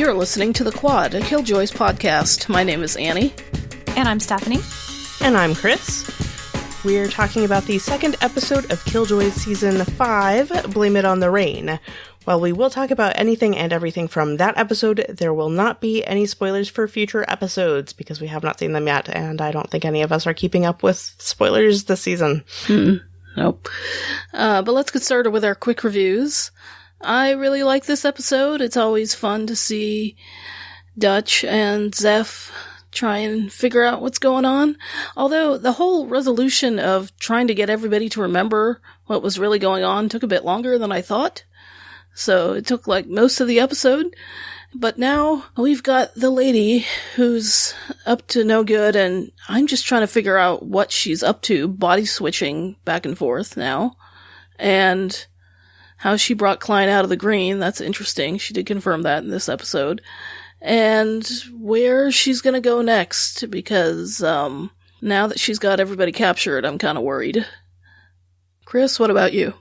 You're listening to The Quad, a Killjoys podcast. My name is Annie. And I'm Stephanie. And I'm Chris. We're talking about the second episode of Killjoys Season 5, Blame It on the Rain. While we will talk about anything and everything from that episode, there will not be any spoilers for future episodes, because we have not seen them yet, and I don't think any of us are keeping up with spoilers this season. Nope. But let's get started with our quick reviews. I really like this episode. It's always fun to see Dutch and Zeph try and figure out what's going on. Although the whole resolution of trying to get everybody to remember what was really going on took a bit longer than I thought. So it took like most of the episode. But now we've got the lady who's up to no good, and I'm just trying to figure out what she's up to, body switching back and forth now. And how she brought Klein out of the green, that's interesting. She did confirm that in this episode. And where she's gonna go next, because now that she's got everybody captured, I'm kind of worried. Chris, what about you?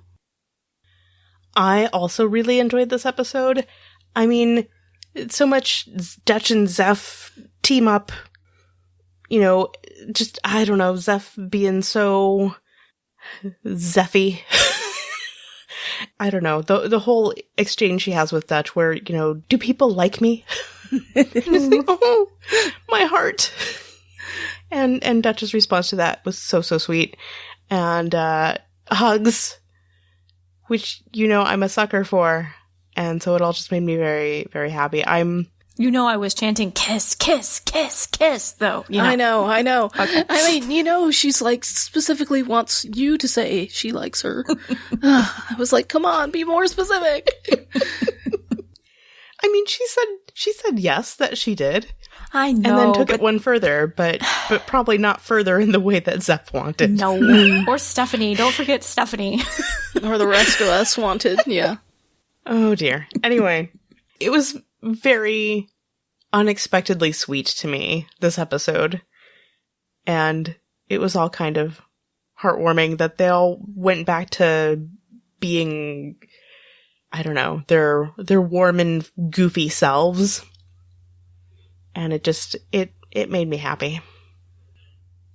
I also really enjoyed this episode. I mean, so much Dutch and Zeph team up. You know, just, I don't know, Zeph being so Zephy. I don't know, the whole exchange she has with Dutch where, you know, do people like me? Oh, my heart. And Dutch's response to that was so sweet. And hugs, which, you know, I'm a sucker for. And so it all just made me very, very happy. You know I was chanting kiss, kiss, kiss, kiss, though. You know. I know. Okay. I mean, you know, she's like, specifically wants you to say she likes her. I was like, come on, be more specific. I mean, she said yes, that she did. I know. And then took it one further, but probably not further in the way that Zeph wanted. No. Or Stephanie. Don't forget Stephanie. Or the rest of us wanted, yeah. Oh dear. Anyway, it was very unexpectedly sweet to me, this episode. And it was all kind of heartwarming that they all went back to being, I don't know, their warm and goofy selves. And it just, it made me happy.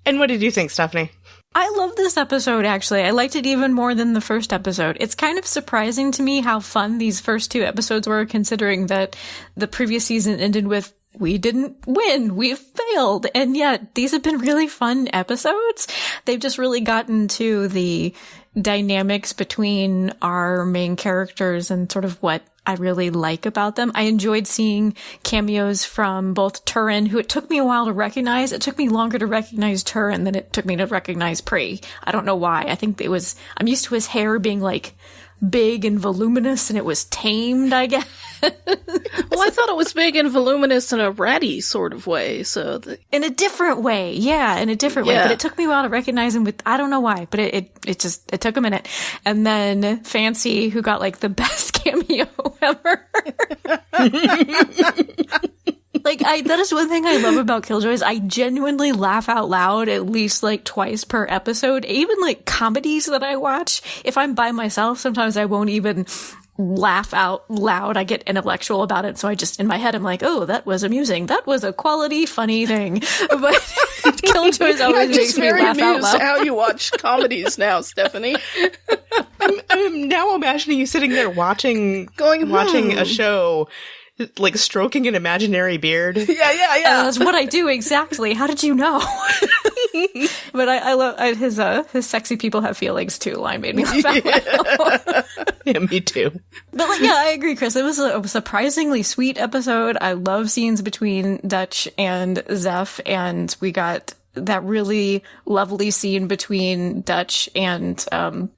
And what did you think, Stephanie? I love this episode, actually. I liked it even more than the first episode. It's kind of surprising to me how fun these first two episodes were, considering that the previous season ended with, we didn't win, we failed. And yet, these have been really fun episodes. They've just really gotten to the dynamics between our main characters and sort of what I really like about them. I enjoyed seeing cameos from both Turin, who it took me a while to recognize. It took me longer to recognize Turin than it took me to recognize Pree. I don't know why. I think I'm used to his hair being like big and voluminous, and it was tamed, I guess. Well, I thought it was big and voluminous in a ratty sort of way, so... In a different way, yeah, in a different way. But it took me a while to recognize him I don't know why, but it took a minute. And then Fancy, who got like the best cameo ever. That is one thing I love about Killjoys. I genuinely laugh out loud at least like twice per episode. Even like comedies that I watch, if I'm by myself, sometimes I won't even laugh out loud. I get intellectual about it. So I just, in my head, I'm like, oh, that was amusing. That was a quality, funny thing. But Killjoys always makes me laugh out loud. How you watch comedies now, Stephanie. I'm now imagining you sitting there watching a show, like stroking an imaginary beard. Yeah. That's what I do, exactly. How did you know? But I love his sexy people have feelings too line made me laugh out loud. Yeah, me too. But I agree, Chris. It was a surprisingly sweet episode. I love scenes between Dutch and Zeph, and we got that really lovely scene between Dutch and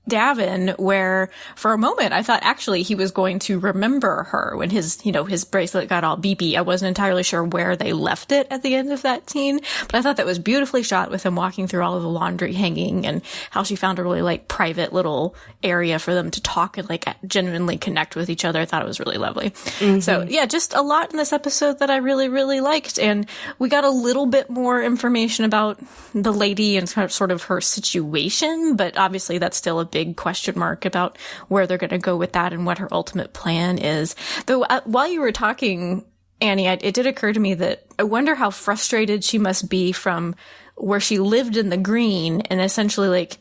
Davin, where for a moment I thought actually he was going to remember her when his bracelet got all beepy. I wasn't entirely sure where they left it at the end of that scene, but I thought that was beautifully shot with him walking through all of the laundry hanging and how she found a really private little area for them to talk and genuinely connect with each other. I thought it was really lovely. Mm-hmm. So yeah, just a lot in this episode that I really, really liked. And we got a little bit more information about the lady and sort of her situation, but obviously that's still a big question mark about where they're going to go with that and what her ultimate plan is. Though while you were talking, Annie, it did occur to me that I wonder how frustrated she must be from where she lived in the green, and essentially, like,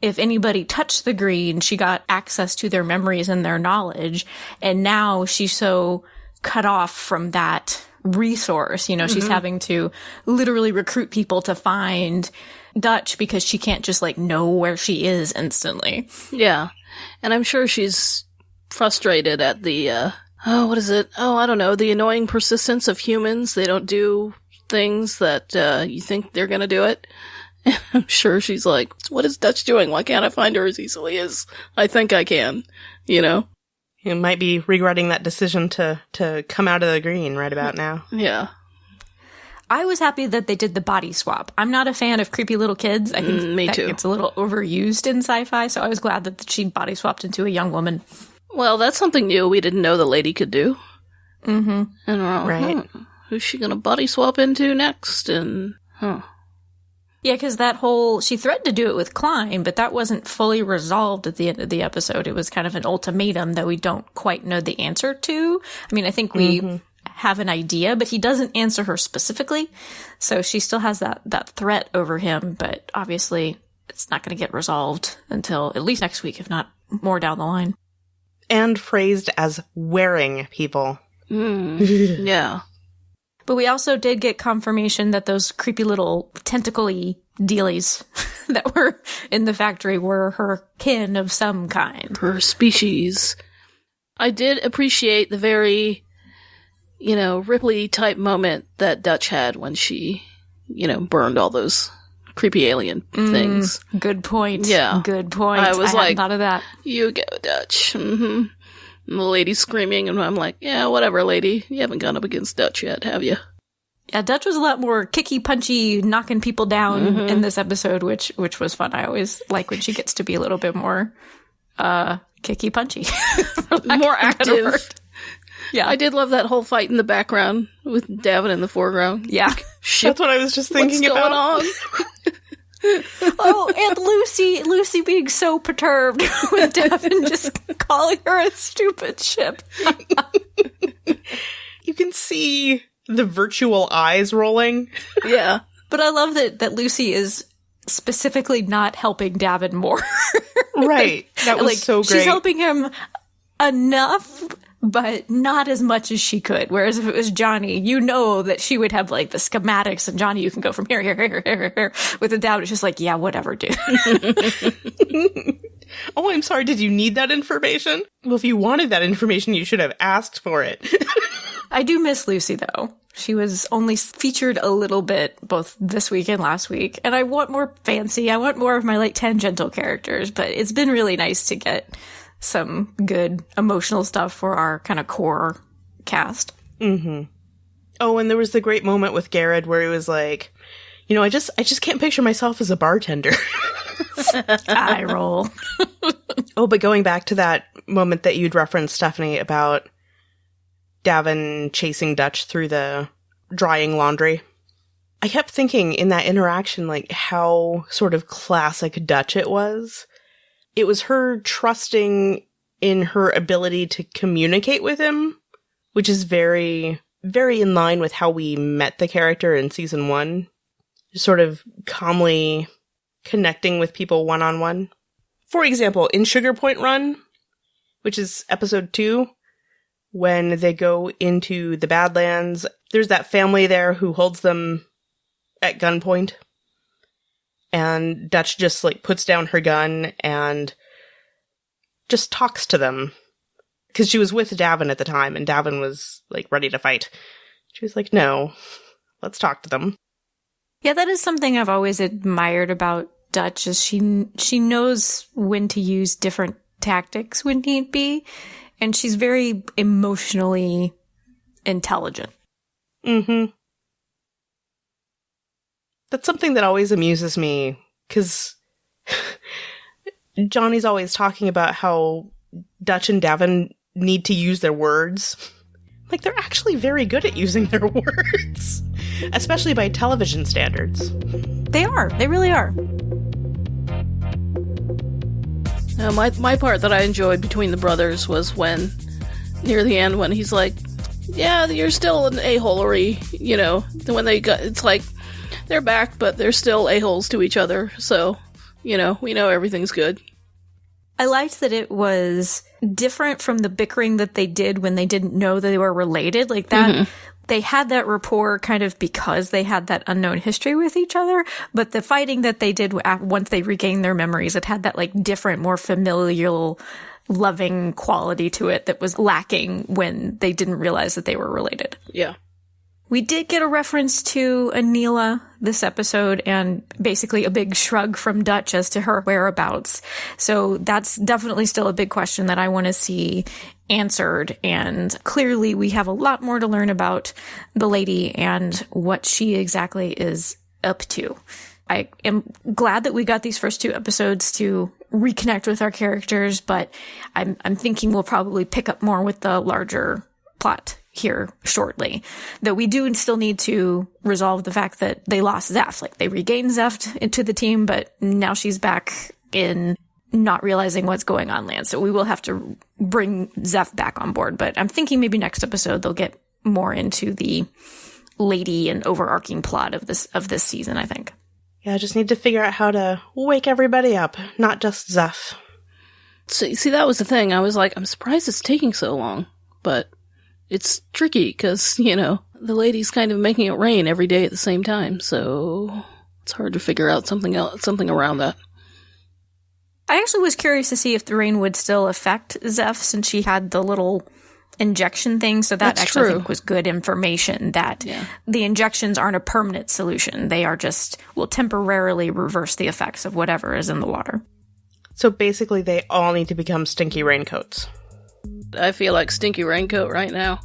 if anybody touched the green, she got access to their memories and their knowledge, and now she's so cut off from that resource. You know, she's having to literally recruit people to find Dutch because she can't just, like, know where she is instantly. Yeah. And I'm sure she's frustrated at the, what is it? Oh, I don't know. The annoying persistence of humans. They don't do things that you think they're gonna do it. And I'm sure she's like, what is Dutch doing? Why can't I find her as easily as I think I can? You know? You might be regretting that decision to come out of the green right about now. Yeah. I was happy that they did the body swap. I'm not a fan of creepy little kids. I think me too. It's a little overused in sci-fi, so I was glad that she body swapped into a young woman. Well, that's something new we didn't know the lady could do. Mm-hmm. And we're all, right. Who's she gonna body swap into next? And, Yeah, because she threatened to do it with Klein, but that wasn't fully resolved at the end of the episode. It was kind of an ultimatum that we don't quite know the answer to. I mean, I think we have an idea, but he doesn't answer her specifically. So she still has that threat over him, but obviously it's not going to get resolved until at least next week, if not more down the line. And phrased as wearing people. Yeah. But we also did get confirmation that those creepy little tentacle-y dealies that were in the factory were her kin of some kind. Her species. I did appreciate the very, Ripley-type moment that Dutch had when she, burned all those creepy alien things. Good point. Yeah. Good point. I was hadn't thought of that. You go, Dutch. Mm-hmm. And the lady screaming, and I'm like, yeah, whatever, lady. You haven't gone up against Dutch yet, have you? Yeah, Dutch was a lot more kicky, punchy, knocking people down in this episode, which was fun. I always like when she gets to be a little bit more kicky, punchy. More active. Yeah. I did love that whole fight in the background with Davin in the foreground. Yeah. Shit, That's what I was just thinking what's about. going on? Oh, and Lucy being so perturbed with Devin just calling her a stupid ship. You can see the virtual eyes rolling. Yeah. But I love that Lucy is specifically not helping Davin more. Right. That was so great. She's helping him enough, but not as much as she could. Whereas if it was Johnny, you know that she would have like the schematics, and Johnny, you can go from here. With the Davin, it's just like, yeah, whatever, dude. Oh, I'm sorry. Did you need that information? Well, if you wanted that information, you should have asked for it. I do miss Lucy, though. She was only featured a little bit both this week and last week. And I want more fancy. I want more of my like tangential characters. But it's been really nice to get some good emotional stuff for our kind of core cast. Mm-hmm. Oh, and there was the great moment with Garrett where he was like, I just can't picture myself as a bartender. Eye roll. Oh, but going back to that moment that you'd referenced, Stephanie, about Davin chasing Dutch through the drying laundry. I kept thinking in that interaction, like, how sort of classic Dutch it was. It was her trusting in her ability to communicate with him, which is very, very in line with how we met the character in season 1. Sort of calmly connecting with people one-on-one. For example, in Sugar Point Run, which is episode 2, when they go into the Badlands, there's that family there who holds them at gunpoint. And Dutch just, like, puts down her gun and just talks to them. Because she was with Davin at the time, and Davin was, like, ready to fight. She was like, no, let's talk to them. Yeah, that is something I've always admired about Dutch, is she knows when to use different tactics when need be. And she's very emotionally intelligent. Mm-hmm. That's something that always amuses me, because Johnny's always talking about how Dutch and Davin need to use their words. Like, they're actually very good at using their words, especially by television standards. They are. They really are. My part that I enjoyed between the brothers was when, near the end, when he's like, yeah, you're still an a-holery, you know, when they got, it's like, they're back, but they're still a-holes to each other, so, you know, we know everything's good. I liked that it was different from the bickering that they did when they didn't know that they were related. Like that, they had that rapport kind of because they had that unknown history with each other. But the fighting that they did once they regained their memories, it had that like different, more familial, loving quality to it that was lacking when they didn't realize that they were related. Yeah. We did get a reference to Anila this episode and basically a big shrug from Dutch as to her whereabouts. So that's definitely still a big question that I want to see answered. And clearly we have a lot more to learn about the lady and what she exactly is up to. I am glad that we got these first 2 episodes to reconnect with our characters, but I'm thinking we'll probably pick up more with the larger plot here shortly. Though we do still need to resolve the fact that they lost Zeph. Like, they regained Zeph into the team, but now she's back in not realizing what's going on land. So we will have to bring Zeph back on board. But I'm thinking maybe next episode they'll get more into the lady and overarching plot of this season, I think. Yeah, I just need to figure out how to wake everybody up, not just Zeph. See, that was the thing. I was like, I'm surprised it's taking so long, but it's tricky because, you know, the lady's kind of making it rain every day at the same time, so it's hard to figure out something around that. I actually was curious to see if the rain would still affect Zeph since she had the little injection thing, so that actually I think was good information that the injections aren't a permanent solution. They are just, will temporarily reverse the effects of whatever is in the water. So basically they all need to become stinky raincoats. I feel like stinky raincoat right now.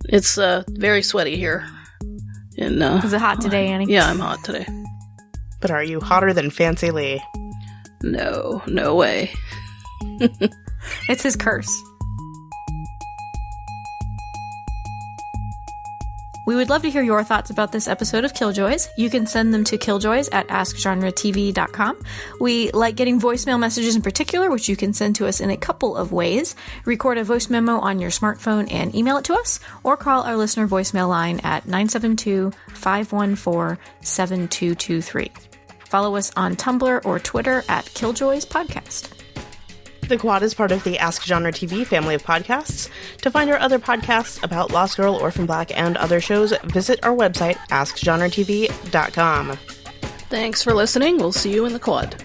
It's very sweaty here. Is it hot today, Annie? Yeah, I'm hot today. But are you hotter than Fancy Lee? No way. It's his curse. We would love to hear your thoughts about this episode of Killjoys. You can send them to killjoys@askgenretv.com. We like getting voicemail messages in particular, which you can send to us in a couple of ways. Record a voice memo on your smartphone and email it to us, or call our listener voicemail line at 972-514-7223. Follow us on Tumblr or Twitter at Killjoys Podcast. The Quad is part of the Ask Genre TV family of podcasts. To find our other podcasts about Lost Girl, Orphan Black, and other shows, visit our website, askgenretv.com. Thanks for listening. We'll see you in the Quad.